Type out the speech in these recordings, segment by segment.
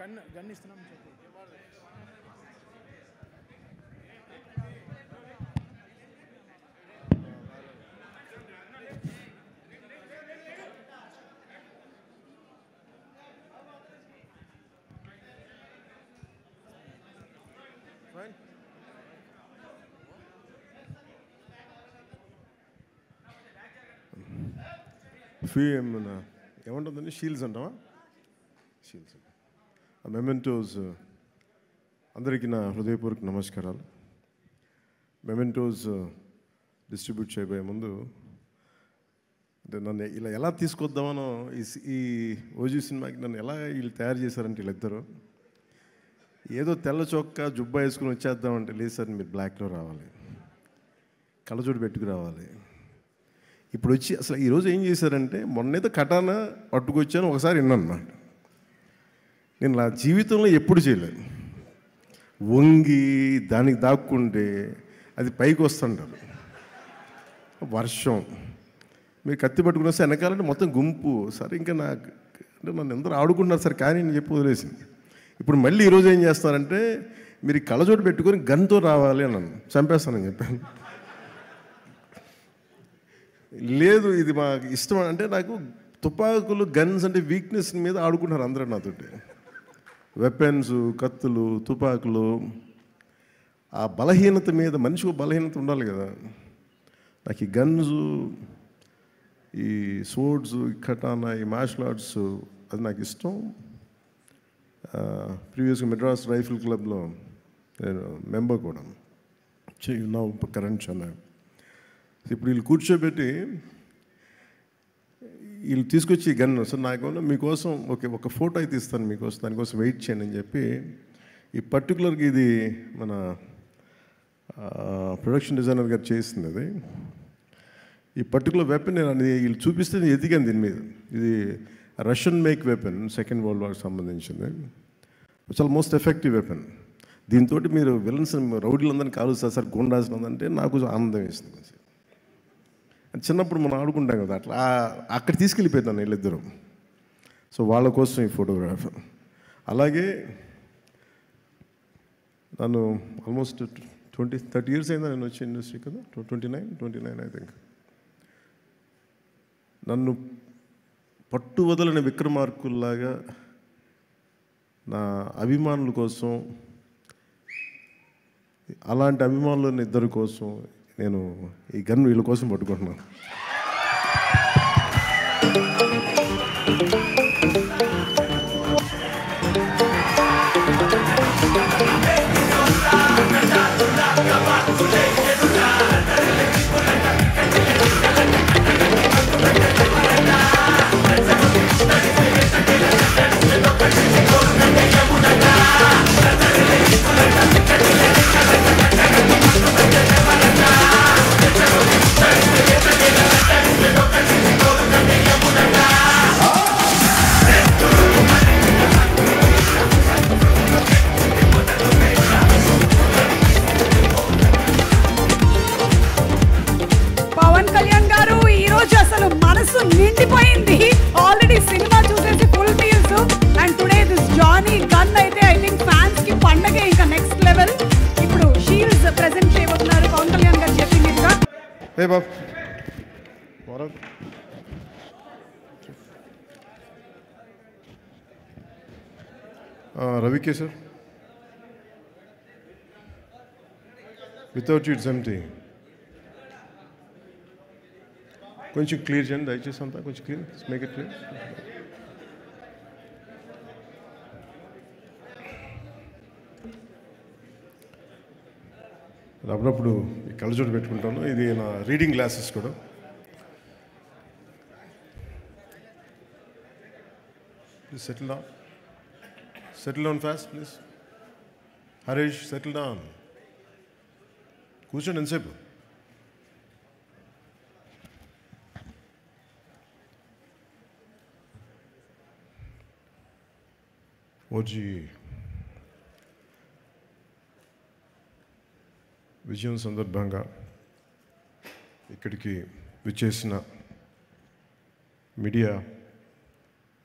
Gun ఇస్తున్నాం చెప్పు. ఏమంటుందండి? Shields అంటావా? షీల్డ్స్. మెమెంటోస్. అందరికీ నా హృదయపూర్వక నమస్కారాలు. మెమెంటోస్ డిస్ట్రిబ్యూట్ చేయబోయే ముందు అంటే నన్ను ఇలా ఎలా తీసుకొద్దామనో ఈ ఓజీ సినిమాకి నన్ను ఎలా వీళ్ళు తయారు చేశారంటే వీళ్ళిద్దరూ ఏదో తెల్ల చొక్కా జుబ్బా వేసుకుని వచ్చేద్దామంటే లేదు సార్, మీరు బ్లాక్లో రావాలి, కళ్ళజోడు పెట్టుకు రావాలి. ఇప్పుడు వచ్చి అసలు ఈరోజు ఏం చేశారంటే మొన్నేదో కటానా పట్టుకొచ్చాను ఒకసారి విన్నాను అన్నమాట. నేను నా జీవితంలో ఎప్పుడు చేయలేదు. వంగి దానికి దాక్కుంటే అది పైకి వస్తుంటారు. వర్షం మీరు కత్తి పట్టుకుని వస్తే వెనకాలంటే మొత్తం గుంపు. సరే ఇంకా నాకు అంటే నన్ను అందరూ ఆడుకుంటున్నారు సార్, కానీ నేను చెప్పి వదిలేసింది. ఇప్పుడు మళ్ళీ ఈరోజు ఏం చేస్తారంటే మీరు కళ్ళజోడు పెట్టుకొని గన్తో రావాలి అన్నాను. చంపేస్తానని చెప్పాను. లేదు ఇది మాకు ఇష్టం అంటే, నాకు తుపాకులు గన్స్ అంటే వీక్నెస్ మీద ఆడుకుంటున్నారు అందరూ నాతోటి. వెపన్స్, కత్తులు, తుపాకులు, ఆ బలహీనత మీద మనిషికి బలహీనత ఉండాలి కదా. నాకు ఈ గన్స్, ఈ స్వోర్డ్స్, ఈ కటానా, ఈ మార్షల్ ఆర్ట్స్ అది నాకు ఇష్టం. ప్రీవియస్గా మెడ్రాస్ రైఫిల్ క్లబ్లో నేను మెంబర్ కూడా. నా కరెంట్ చెన్నై. ఇప్పుడు వీళ్ళు కూర్చోబెట్టి వీళ్ళు తీసుకొచ్చి గన్ సార్ నాకేమన్నా మీకోసం ఒక ఫోటో అయితే ఇస్తాను మీకోసం, దానికోసం వెయిట్ చేయండి అని చెప్పి ఈ పర్టికులర్గా ఇది మన ప్రొడక్షన్ డిజైనర్ గారు చేసింది. అది ఈ పర్టికులర్ వెపన్ నేను వీళ్ళు చూపిస్తే నేను ఎదిగాను దీని మీద. ఇది Russian make weapon, second world వార్కి సంబంధించింది. చాలా మోస్ట్ ఎఫెక్టివ్ వెపన్. దీంతో మీరు విలన్స్ రౌడీలందరినీ కాలుస్తారు సార్, గుండాల్సినదంటే నాకు ఆనందం వేస్తుంది. చిన్నప్పుడు మనం ఆడుకుంటాం కదా, అట్లా అక్కడ తీసుకెళ్ళిపోతాను వీళ్ళిద్దరూ. సో వాళ్ళ కోసం ఈ ఫోటోగ్రాఫ్. అలాగే నన్ను ఆల్మోస్ట్ 30 years అయిందా నేను వచ్చే ఇండస్ట్రీ కదా, 29 ఐ థింక్. నన్ను పట్టు వదలని విక్రమార్కుల్లాగా నా అభిమానుల కోసం, అలాంటి అభిమానులని ఇద్దరి కోసం నేను ఈ గన్ వీళ్ళ కోసం పట్టుకుంటున్నాను. నిండిపోయింది ఆల్రెడీ సినిమా చూసేసి full meals. And today this Johnny gun అయితే ఐ థింక్ ఫ్యాన్స్ కి పండగే ఇంకా నెక్స్ట్ లెవెల్. ఇప్పుడు షీల్డ్స్ ప్రెజెంట్ చేయబోతున్నారు పవన్ కళ్యాణ్ గారు చెప్పిందిగా. ఏ బాబ్ రవికే సార్, వితౌట్ ఇట్స్ ఎంప్టీ. కొంచెం క్లియర్ చేయండి దయచేసి, అంతా కొంచెం క్లియర్, మేక్ ఇట్ క్లియర్. అప్పుడప్పుడు ఈ కళ్ళజోడు పెట్టుకుంటాను. ఇది నా రీడింగ్ గ్లాసెస్ కూడా. Please settle down fast please. Harish settle down. కూర్చోండి ఎంతసేపు. ఓజీ విజయం సందర్భంగా ఇక్కడికి విచ్చేసిన మీడియా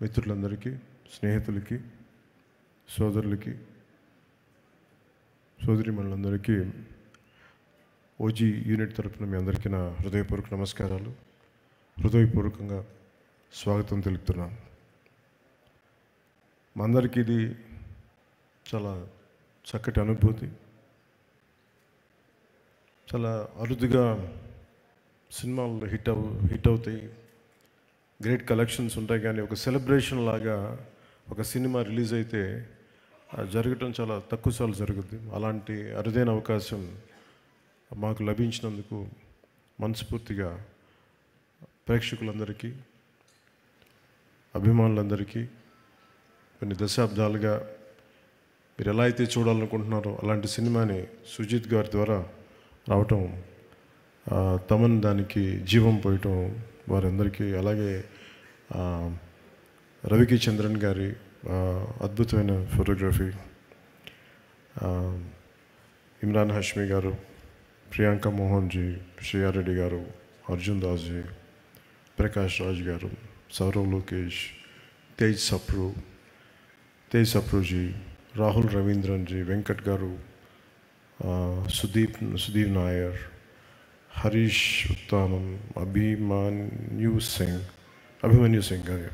మిత్రులందరికీ, స్నేహితులకి, సోదరులకి సోదరిమణులందరికీ ఓజీ యూనిట్ తరపున మీ అందరికీ నా హృదయపూర్వక నమస్కారాలు. హృదయపూర్వకంగా స్వాగతం తెలుపుతున్నాను. మా అందరికీ ఇది చాలా చక్కటి అనుభూతి. చాలా అరుదుగా సినిమాలు హిట్ అవుతాయి, గ్రేట్ కలెక్షన్స్ ఉంటాయి, కానీ ఒక సెలబ్రేషన్ లాగా ఒక సినిమా రిలీజ్ అయితే జరగటం చాలా తక్కువ సార్లు జరుగుద్ది. అలాంటి అరుదైన అవకాశం మాకు లభించినందుకు మనస్ఫూర్తిగా ప్రేక్షకులందరికీ, అభిమానులందరికీ, కొన్ని దశాబ్దాలుగా మీరు ఎలా అయితే చూడాలనుకుంటున్నారో అలాంటి సినిమాని సుజిత్ గారి ద్వారా రావటం, తమన్ దానికి జీవం పోయటం వారందరికీ, అలాగే రవికి చంద్రన్ గారి అద్భుతమైన ఫోటోగ్రఫీ, ఇమ్రాన్ హష్మి గారు, ప్రియాంక మోహన్ జీ, శ్రేయారెడ్డి గారు, అర్జున్ దాస్ జీ, ప్రకాష్ రాజ్ గారు, సౌరవ్ లోకేష్, తేజ్ సప్రు జీ, రాహుల్ రవీంద్రన్ జీ, వెంకట్ గారు, సుదీప్ నాయర్, హరీష్ ఉత్తానం, అభిమన్యు సింగ్ గారు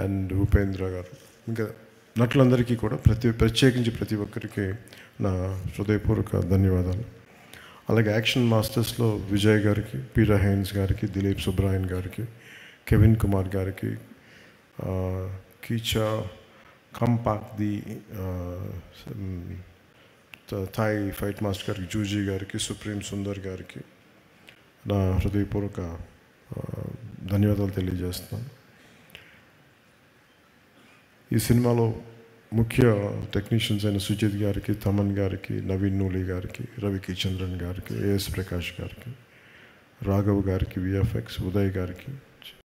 అండ్ ఉపేంద్ర గారు, ఇంకా నటులందరికీ కూడా ప్రత్యేకించి ప్రతి ఒక్కరికి నా హృదయపూర్వక ధన్యవాదాలు. అలాగే యాక్షన్ మాస్టర్స్లో విజయ్ గారికి, పీటర్ హైన్స్ గారికి, దిలీప్ సుబ్రాయన్ గారికి, కెవిన్ కుమార్ గారికి, కీచా కంపాక్ ది థాయ్ ఫైట్ మాస్టర్ గారికి, జూజీ గారికి, సుప్రీం సుందర్ గారికి నా హృదయపూర్వక ధన్యవాదాలు తెలియజేస్తున్నాను. ఈ సినిమాలో ముఖ్య టెక్నీషియన్స్ అయిన సుజిత్ గారికి, తమన్ గారికి, నవీన్ నూలి గారికి, రవికి చంద్రన్ గారికి, ఏఎస్ ప్రకాష్ గారికి, రాఘవ్ గారికి, విఎఫ్ఎక్స్ ఉదయ్ గారికి,